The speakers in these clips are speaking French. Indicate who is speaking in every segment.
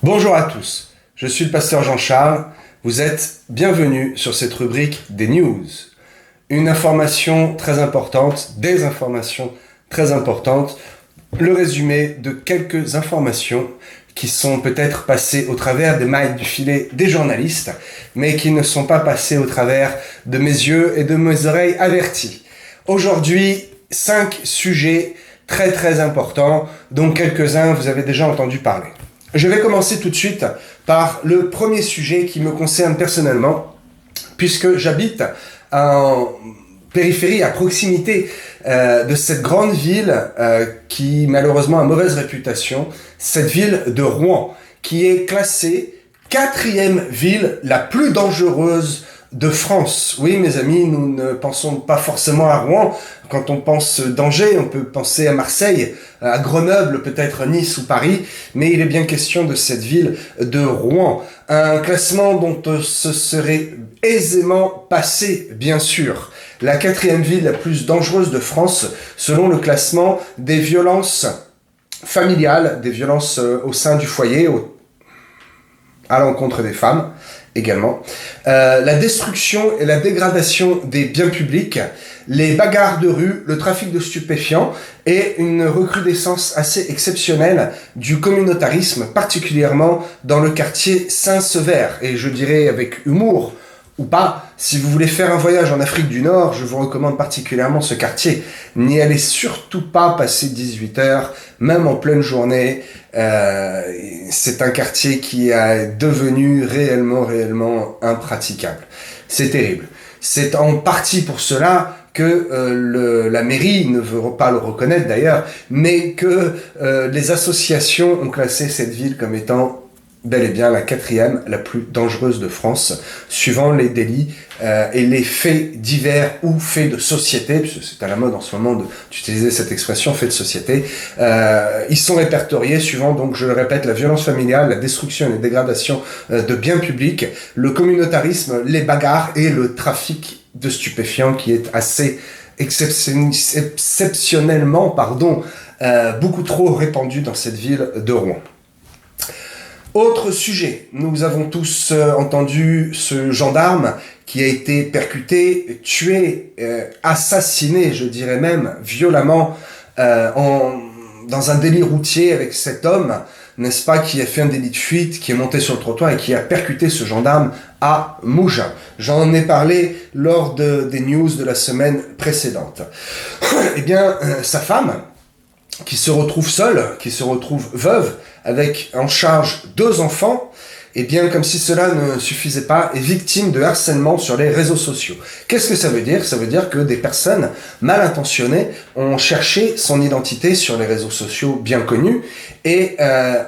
Speaker 1: Bonjour à tous, je suis le pasteur Jean-Charles, vous êtes bienvenus sur cette rubrique des news. Une information très importante, des informations très importantes, le résumé de quelques informations qui sont peut-être passées au travers des mailles du filet des journalistes, mais qui ne sont pas passées au travers de mes yeux et de mes oreilles averties. Aujourd'hui, 5 sujets très importants, dont quelques-uns vous avez déjà entendu parler. Je vais commencer tout de suite par le premier sujet qui me concerne personnellement, puisque j'habite en périphérie, à proximité de cette grande ville qui malheureusement a mauvaise réputation, cette ville de Rouen, qui est classée 4e ville la plus dangereuse de France. Oui, mes amis, nous ne pensons pas forcément à Rouen. Quand on pense danger, on peut penser à Marseille, à Grenoble, peut-être Nice ou Paris, mais il est bien question de cette ville de Rouen. Un classement dont se serait aisément passé, bien sûr. La 4e ville la plus dangereuse de France, selon le classement des violences familiales, des violences au sein du foyer, à l'encontre des femmes également, la destruction et la dégradation des biens publics, les bagarres de rue, le trafic de stupéfiants et une recrudescence assez exceptionnelle du communautarisme, particulièrement dans le quartier Saint-Sever. Et je dirais avec humour, ou pas, si vous voulez faire un voyage en Afrique du Nord, je vous recommande particulièrement ce quartier. N'y allez surtout pas passer 18 heures, même en pleine journée. C'est un quartier qui est devenu réellement impraticable. C'est terrible. C'est en partie pour cela que la mairie ne veut pas le reconnaître d'ailleurs, mais que les associations ont classé cette ville comme étant bel et bien la 4e la plus dangereuse de France, suivant les délits et les faits divers ou faits de société, puisque c'est à la mode en ce moment d'utiliser cette expression, faits de société. Ils sont répertoriés suivant, donc je le répète, la violence familiale, la destruction et la dégradation de biens publics, le communautarisme, les bagarres et le trafic de stupéfiants qui est assez exceptionnellement, beaucoup trop répandu dans cette ville de Rouen. Autre sujet, nous avons tous entendu ce gendarme qui a été percuté, tué, assassiné, je dirais même, violemment, dans un délit routier avec cet homme, n'est-ce pas, qui a fait un délit de fuite, qui est monté sur le trottoir et qui a percuté ce gendarme à Mougins. J'en ai parlé lors des news de la semaine précédente. Eh bien, sa femme, qui se retrouve seule, qui se retrouve veuve, avec en charge 2 enfants, et bien comme si cela ne suffisait pas, est victime de harcèlement sur les réseaux sociaux. Qu'est-ce que ça veut dire ? Ça veut dire que des personnes mal intentionnées ont cherché son identité sur les réseaux sociaux bien connus et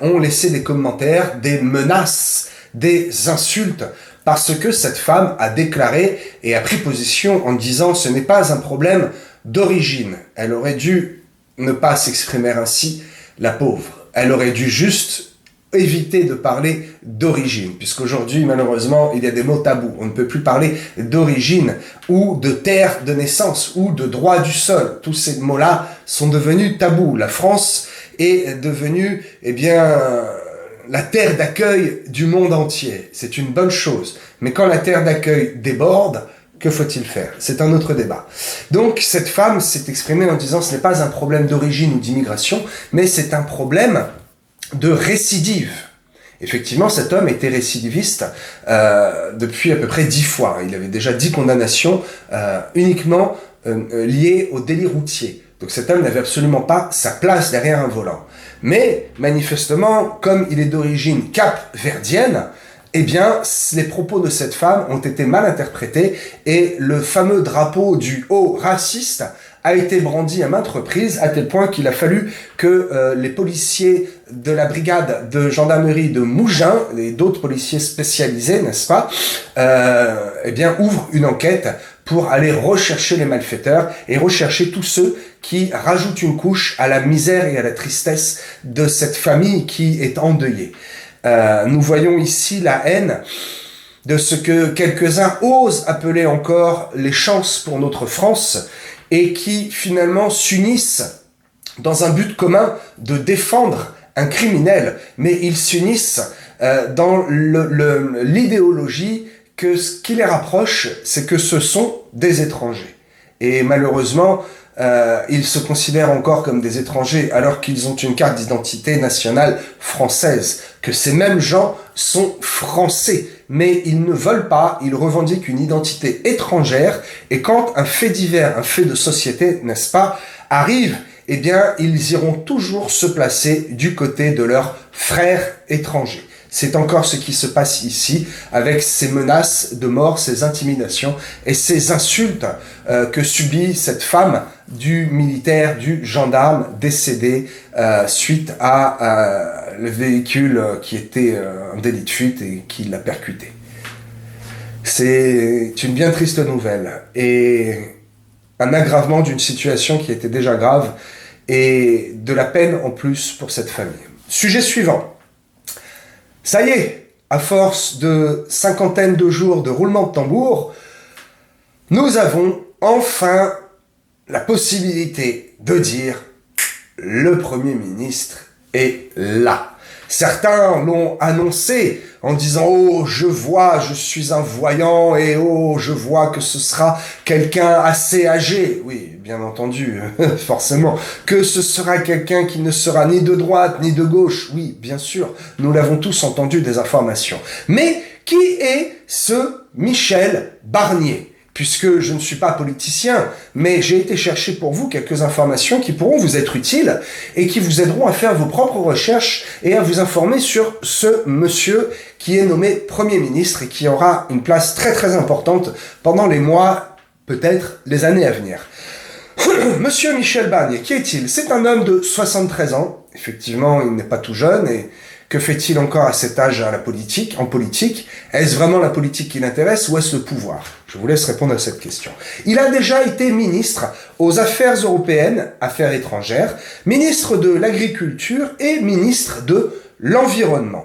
Speaker 1: ont laissé des commentaires, des menaces, des insultes, parce que cette femme a déclaré et a pris position en disant « ce n'est pas un problème d'origine ». Elle aurait dû ne pas s'exprimer ainsi, la pauvre. Elle aurait dû juste éviter de parler d'origine, puisqu'aujourd'hui, malheureusement, il y a des mots tabous. On ne peut plus parler d'origine, ou de terre de naissance, ou de droit du sol. Tous ces mots-là sont devenus tabous. La France est devenue, la terre d'accueil du monde entier. C'est une bonne chose. Mais quand la terre d'accueil déborde, que faut-il faire ? C'est un autre débat. Donc, cette femme s'est exprimée en disant « ce n'est pas un problème d'origine ou d'immigration, mais c'est un problème de récidive ». Effectivement, cet homme était récidiviste depuis à peu près 10 fois. Il avait déjà 10 condamnations uniquement liées au délit routier. Donc cet homme n'avait absolument pas sa place derrière un volant. Mais, manifestement, comme il est d'origine cap-verdienne, eh bien, les propos de cette femme ont été mal interprétés et le fameux drapeau du haut raciste a été brandi à maintes reprises, à tel point qu'il a fallu que les policiers de la brigade de gendarmerie de Mougins et d'autres policiers spécialisés, n'est-ce pas, ouvrent une enquête pour aller rechercher les malfaiteurs et rechercher tous ceux qui rajoutent une couche à la misère et à la tristesse de cette famille qui est endeuillée. Nous voyons ici la haine de ce que quelques-uns osent appeler encore les chances pour notre France et qui finalement s'unissent dans un but commun de défendre un criminel, mais ils s'unissent dans l'idéologie que ce qui les rapproche, c'est que ce sont des étrangers. Et malheureusement, ils se considèrent encore comme des étrangers alors qu'ils ont une carte d'identité nationale française, que ces mêmes gens sont français, mais ils ne veulent pas, ils revendiquent une identité étrangère, et quand un fait divers, un fait de société, n'est-ce pas, arrive, eh bien, ils iront toujours se placer du côté de leurs frères étrangers. C'est encore ce qui se passe ici, avec ces menaces de mort, ces intimidations et ces insultes que subit cette femme du militaire, du gendarme décédé suite à le véhicule qui était un délit de fuite et qui l'a percuté. C'est une bien triste nouvelle et un aggravement d'une situation qui était déjà grave et de la peine en plus pour cette famille. Sujet suivant. Ça y est, à force de cinquantaine de jours de roulement de tambour, nous avons enfin la possibilité de dire le Premier ministre est là. Certains l'ont annoncé en disant « Oh, je vois, je suis un voyant et oh, je vois que ce sera quelqu'un assez âgé. » Oui, bien entendu, forcément. Que ce sera quelqu'un qui ne sera ni de droite ni de gauche. Oui, bien sûr, nous l'avons tous entendu des informations. Mais qui est ce Michel Barnier ? Puisque je ne suis pas politicien, mais j'ai été chercher pour vous quelques informations qui pourront vous être utiles et qui vous aideront à faire vos propres recherches et à vous informer sur ce monsieur qui est nommé Premier ministre et qui aura une place très très importante pendant les mois, peut-être les années à venir. Monsieur Michel Barnier, qui est-il ? C'est un homme de 73 ans. Effectivement, il n'est pas tout jeune et que fait-il encore à cet âge en politique ? Est-ce vraiment la politique qui l'intéresse ou est-ce le pouvoir ? Je vous laisse répondre à cette question. Il a déjà été ministre aux Affaires européennes, Affaires étrangères, ministre de l'Agriculture et ministre de l'Environnement.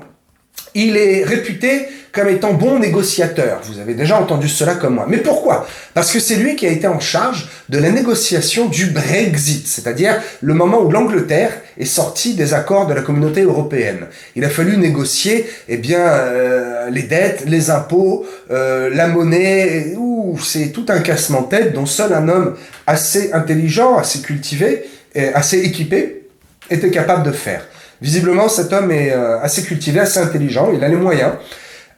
Speaker 1: Il est réputé comme étant bon négociateur. Vous avez déjà entendu cela comme moi. Mais pourquoi ? Parce que c'est lui qui a été en charge de la négociation du Brexit, c'est-à-dire le moment où l'Angleterre est sortie des accords de la communauté européenne. Il a fallu négocier, les dettes, les impôts, la monnaie. C'est tout un cassement-tête dont seul un homme assez intelligent, assez cultivé, et assez équipé était capable de faire. Visiblement, cet homme est assez cultivé, assez intelligent, il a les moyens.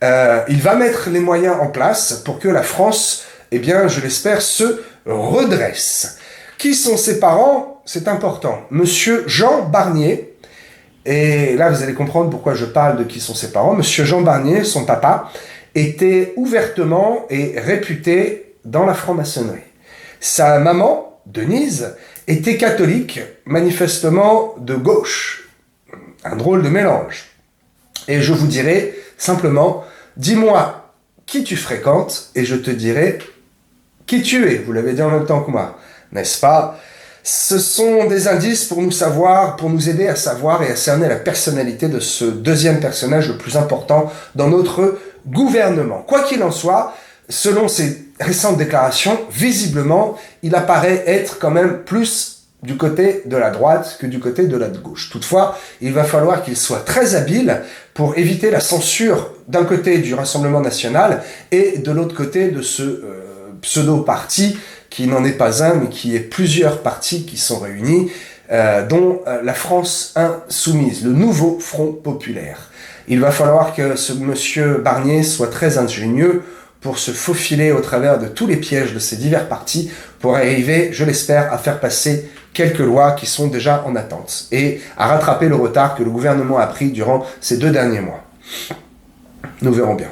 Speaker 1: Il va mettre les moyens en place pour que la France, je l'espère, se redresse. Qui sont ses parents ? C'est important. Monsieur Jean Barnier, et là vous allez comprendre pourquoi je parle de qui sont ses parents. Monsieur Jean Barnier, son papa, était ouvertement et réputé dans la franc-maçonnerie. Sa maman, Denise, était catholique, manifestement de gauche. Un drôle de mélange. Et je vous dirai simplement, dis-moi qui tu fréquentes et je te dirai qui tu es. Vous l'avez dit en même temps que moi, n'est-ce pas ? Ce sont des indices pour nous aider à savoir et à cerner la personnalité de ce deuxième personnage le plus important dans notre gouvernement. Quoi qu'il en soit, selon ses récentes déclarations, visiblement, il apparaît être quand même plus du côté de la droite que du côté de la gauche. Toutefois, il va falloir qu'il soit très habile pour éviter la censure d'un côté du Rassemblement national et de l'autre côté de ce pseudo-parti qui n'en est pas un, mais qui est plusieurs partis qui sont réunis, dont la France insoumise, le nouveau Front populaire. Il va falloir que ce monsieur Barnier soit très ingénieux pour se faufiler au travers de tous les pièges de ces divers partis pour arriver, je l'espère, à faire passer quelques lois qui sont déjà en attente et à rattraper le retard que le gouvernement a pris durant ces 2 derniers mois. Nous verrons bien.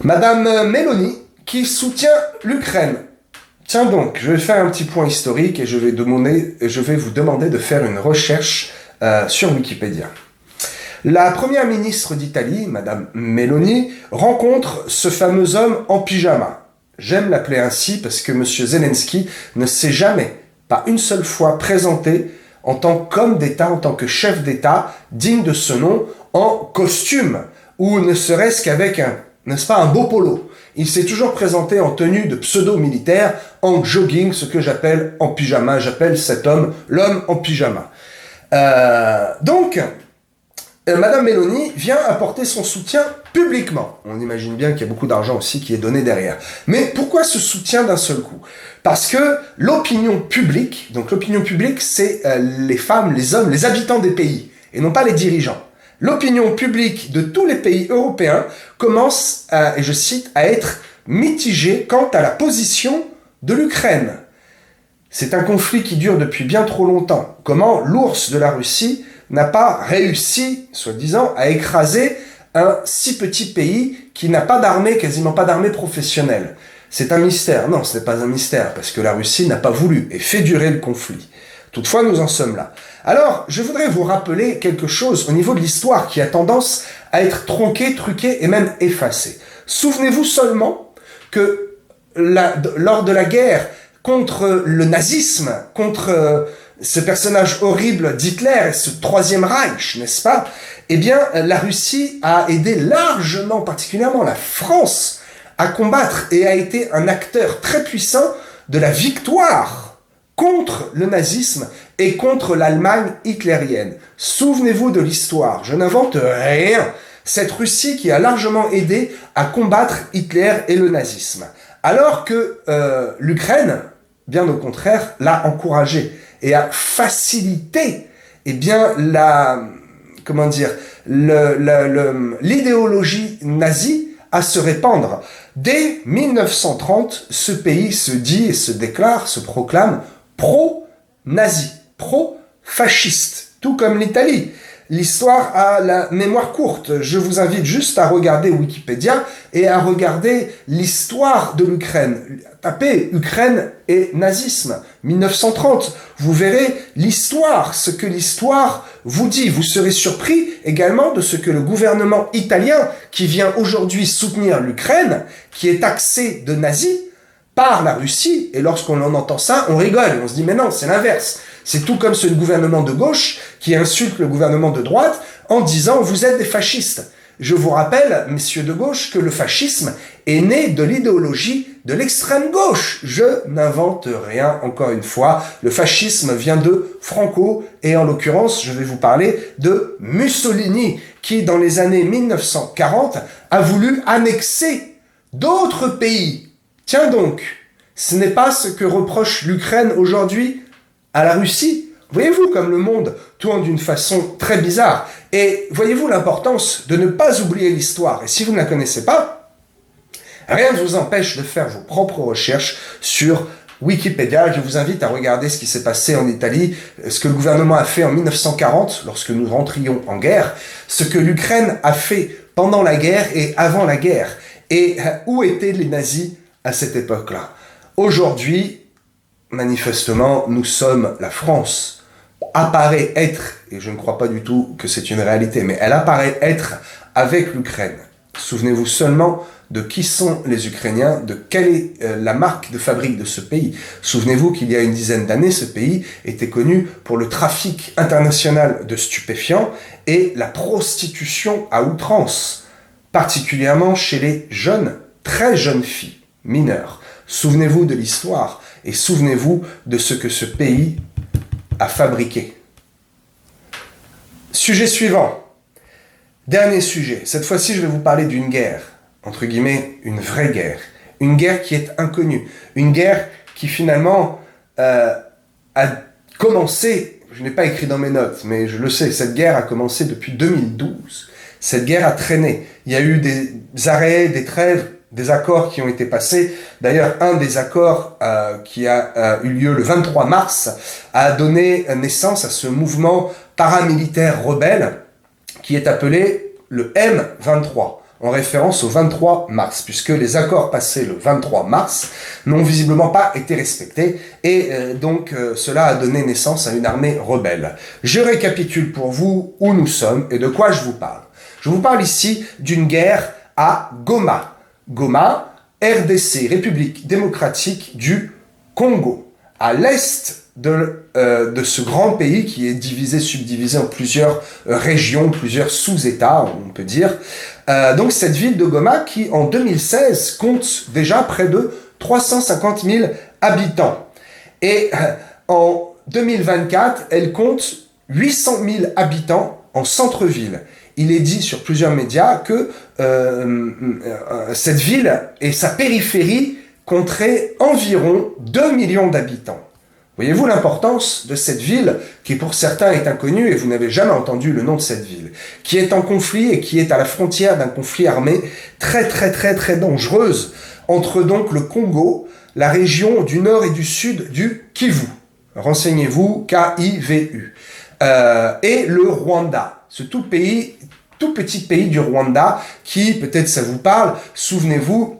Speaker 1: Madame Mélanie, qui soutient l'Ukraine. Tiens donc, je vais faire un petit point historique et je vais vous demander de faire une recherche sur Wikipédia. La première ministre d'Italie, Madame Meloni, rencontre ce fameux homme en pyjama. J'aime l'appeler ainsi parce que Monsieur Zelensky ne s'est jamais, pas une seule fois, présenté en tant qu'homme d'État, en tant que chef d'État, digne de ce nom, en costume, ou ne serait-ce qu'avec un beau polo. Il s'est toujours présenté en tenue de pseudo-militaire, en jogging, ce que j'appelle en pyjama. J'appelle cet homme l'homme en pyjama. Madame Meloni vient apporter son soutien publiquement. On imagine bien qu'il y a beaucoup d'argent aussi qui est donné derrière. Mais pourquoi ce soutien d'un seul coup? Parce que l'opinion publique, donc l'opinion publique, c'est les femmes, les hommes, les habitants des pays, et non pas les dirigeants. L'opinion publique de tous les pays européens commence, et je cite, à être mitigée quant à la position de l'Ukraine. C'est un conflit qui dure depuis bien trop longtemps. Comment l'ours de la Russie n'a pas réussi, soi-disant, à écraser un si petit pays qui n'a pas d'armée, quasiment pas d'armée professionnelle. C'est un mystère. Non, ce n'est pas un mystère, parce que la Russie n'a pas voulu et fait durer le conflit. Toutefois, nous en sommes là. Alors, je voudrais vous rappeler quelque chose au niveau de l'histoire qui a tendance à être tronquée, truquée et même effacée. Souvenez-vous seulement que lors de la guerre contre le nazisme, contre ce personnage horrible d'Hitler et ce Troisième Reich, n'est-ce pas? Eh bien, la Russie a aidé largement, particulièrement la France, à combattre et a été un acteur très puissant de la victoire contre le nazisme et contre l'Allemagne hitlérienne. Souvenez-vous de l'histoire, je n'invente rien. Cette Russie qui a largement aidé à combattre Hitler et le nazisme. Alors que l'Ukraine, bien au contraire, l'a encouragé et a facilité l'idéologie nazie à se répandre. Dès 1930, ce pays se dit et se déclare, se proclame pro-nazi, pro-fasciste, tout comme l'Italie. L'histoire a la mémoire courte. Je vous invite juste à regarder Wikipédia et à regarder l'histoire de l'Ukraine. Tapez Ukraine et nazisme, 1930. Vous verrez l'histoire, ce que l'histoire vous dit. Vous serez surpris également de ce que le gouvernement italien, qui vient aujourd'hui soutenir l'Ukraine, qui est taxé de nazi par la Russie, et lorsqu'on en entend ça, on rigole. On se dit, mais non, c'est l'inverse. C'est tout comme ce gouvernement de gauche qui insulte le gouvernement de droite en disant « vous êtes des fascistes ». Je vous rappelle, messieurs de gauche, que le fascisme est né de l'idéologie de l'extrême gauche. Je n'invente rien, encore une fois. Le fascisme vient de Franco, et en l'occurrence, je vais vous parler de Mussolini, qui, dans les années 1940, a voulu annexer d'autres pays. Tiens donc, ce n'est pas ce que reproche l'Ukraine aujourd'hui à la Russie. Voyez-vous comme le monde tourne d'une façon très bizarre. Et voyez-vous l'importance de ne pas oublier l'histoire. Et si vous ne la connaissez pas, rien ne vous empêche de faire vos propres recherches sur Wikipédia. Je vous invite à regarder ce qui s'est passé en Italie, ce que le gouvernement a fait en 1940, lorsque nous rentrions en guerre, ce que l'Ukraine a fait pendant la guerre et avant la guerre, et où étaient les nazis à cette époque-là. Aujourd'hui, manifestement, nous sommes la France, apparaît être, et je ne crois pas du tout que c'est une réalité, mais elle apparaît être avec l'Ukraine. Souvenez-vous seulement de qui sont les Ukrainiens, de quelle est la marque de fabrique de ce pays. Souvenez-vous qu'il y a une dizaine d'années, ce pays était connu pour le trafic international de stupéfiants et la prostitution à outrance, particulièrement chez les jeunes, très jeunes filles, mineures. Souvenez-vous de l'histoire et souvenez-vous de ce que ce pays a fabriqué. Sujet suivant. Dernier sujet. Cette fois-ci, je vais vous parler d'une guerre. Entre guillemets, une vraie guerre. Une guerre qui est inconnue. Une guerre qui finalement a commencé, je n'ai pas écrit dans mes notes, mais je le sais, cette guerre a commencé depuis 2012. Cette guerre a traîné. Il y a eu des arrêts, des trêves, des accords qui ont été passés. D'ailleurs, un des accords qui a eu lieu le 23 mars a donné naissance à ce mouvement paramilitaire rebelle qui est appelé le M23, en référence au 23 mars, puisque les accords passés le 23 mars n'ont visiblement pas été respectés, et donc cela a donné naissance à une armée rebelle. Je récapitule pour vous où nous sommes et de quoi je vous parle. Je vous parle ici d'une guerre à Goma. Goma, RDC, République démocratique du Congo, à l'est de ce grand pays qui est subdivisé en plusieurs régions, plusieurs sous-États, on peut dire. Donc cette ville de Goma qui, en 2016, compte déjà près de 350 000 habitants. Et en 2024, elle compte 800 000 habitants en centre-ville. Il est dit sur plusieurs médias que cette ville et sa périphérie compteraient environ 2 millions d'habitants. Voyez-vous l'importance de cette ville qui pour certains est inconnue et vous n'avez jamais entendu le nom de cette ville, qui est en conflit et qui est à la frontière d'un conflit armé très dangereuse entre donc le Congo, la région du nord et du sud du Kivu. Renseignez-vous, K-I-V-U. Et le Rwanda, ce tout petit pays du Rwanda qui, peut-être ça vous parle, souvenez-vous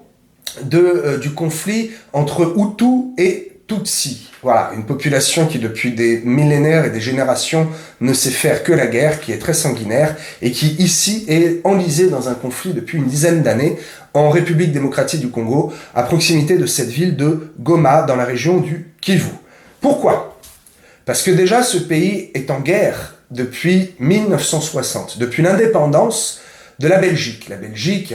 Speaker 1: du conflit entre Hutu et Tutsi. Voilà, une population qui depuis des millénaires et des générations ne sait faire que la guerre, qui est très sanguinaire et qui ici est enlisée dans un conflit depuis une dizaine d'années en République démocratique du Congo, à proximité de cette ville de Goma, dans la région du Kivu. Pourquoi ? Parce que déjà ce pays est en guerre depuis 1960, depuis l'indépendance de la Belgique. La Belgique,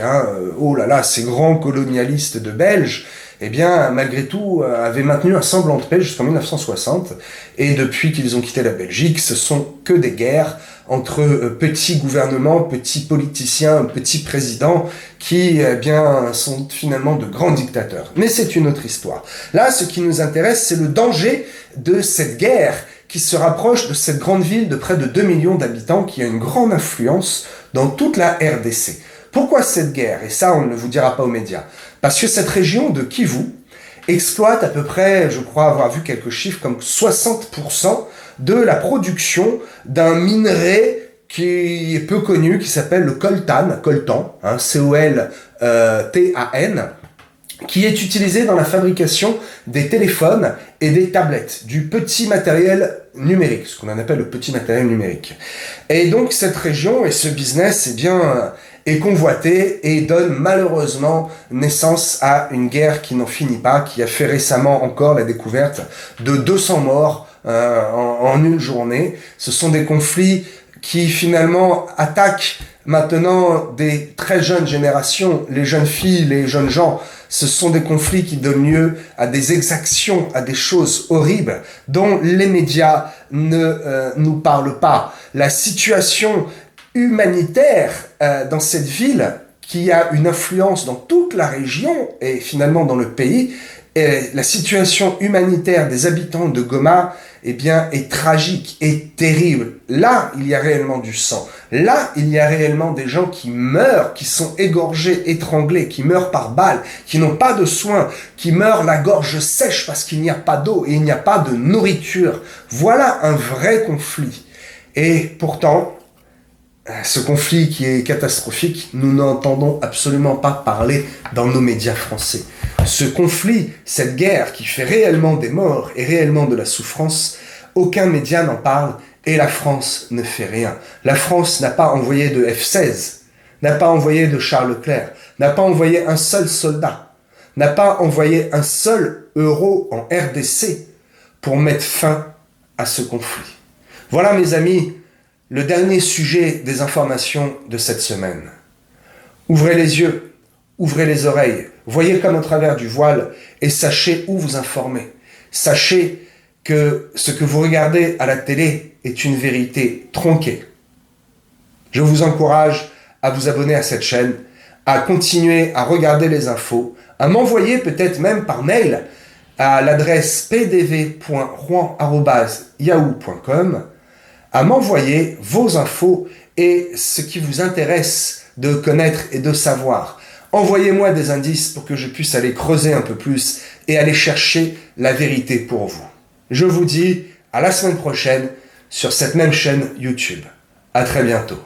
Speaker 1: oh là là, ces grands colonialistes de Belges, eh bien, malgré tout, avaient maintenu un semblant de paix jusqu'en 1960. Et depuis qu'ils ont quitté la Belgique, ce sont que des guerres entre petits gouvernements, petits politiciens, petits présidents qui, eh bien, sont finalement de grands dictateurs. Mais c'est une autre histoire. Là, ce qui nous intéresse, c'est le danger de cette guerre qui se rapproche de cette grande ville de près de 2 millions d'habitants qui a une grande influence dans toute la RDC. Pourquoi cette guerre ? Et ça, on ne vous dira pas aux médias. Parce que cette région de Kivu exploite à peu près, je crois avoir vu quelques chiffres, comme 60% de la production d'un minerai qui est peu connu, qui s'appelle le coltan, C-O-L-T-A-N, qui est utilisé dans la fabrication des téléphones et des tablettes, du petit matériel numérique, ce qu'on appelle le petit matériel numérique. Et donc cette région et ce business, eh bien, est convoité et donne malheureusement naissance à une guerre qui n'en finit pas, qui a fait récemment encore la découverte de 200 morts en une journée. Ce sont des conflits qui finalement attaquent maintenant des très jeunes générations, les jeunes filles, les jeunes gens. Ce sont des conflits qui donnent lieu à des exactions, à des choses horribles dont les médias ne nous parlent pas. La situation humanitaire dans cette ville, qui a une influence dans toute la région et finalement dans le pays, et la situation humanitaire des habitants de Goma, eh bien, est tragique, est terrible. Là, il y a réellement du sang. Là, il y a réellement des gens qui meurent, qui sont égorgés, étranglés, qui meurent par balles, qui n'ont pas de soins, qui meurent la gorge sèche parce qu'il n'y a pas d'eau et il n'y a pas de nourriture. Voilà un vrai conflit. Et pourtant, ce conflit qui est catastrophique, nous n'entendons absolument pas parler dans nos médias français. Ce conflit, cette guerre qui fait réellement des morts et réellement de la souffrance, aucun média n'en parle et la France ne fait rien. La France n'a pas envoyé de F-16, n'a pas envoyé de Charles Leclerc, n'a pas envoyé un seul soldat, n'a pas envoyé un seul euro en RDC pour mettre fin à ce conflit. Voilà mes amis, le dernier sujet des informations de cette semaine. Ouvrez les yeux, ouvrez les oreilles, voyez comme au travers du voile et sachez où vous informer. Sachez que ce que vous regardez à la télé est une vérité tronquée. Je vous encourage à vous abonner à cette chaîne, à continuer à regarder les infos, à m'envoyer peut-être même par mail à l'adresse pdv.rouen@yahoo.com, à m'envoyer vos infos et ce qui vous intéresse de connaître et de savoir. Envoyez-moi des indices pour que je puisse aller creuser un peu plus et aller chercher la vérité pour vous. Je vous dis à la semaine prochaine sur cette même chaîne YouTube. À très bientôt.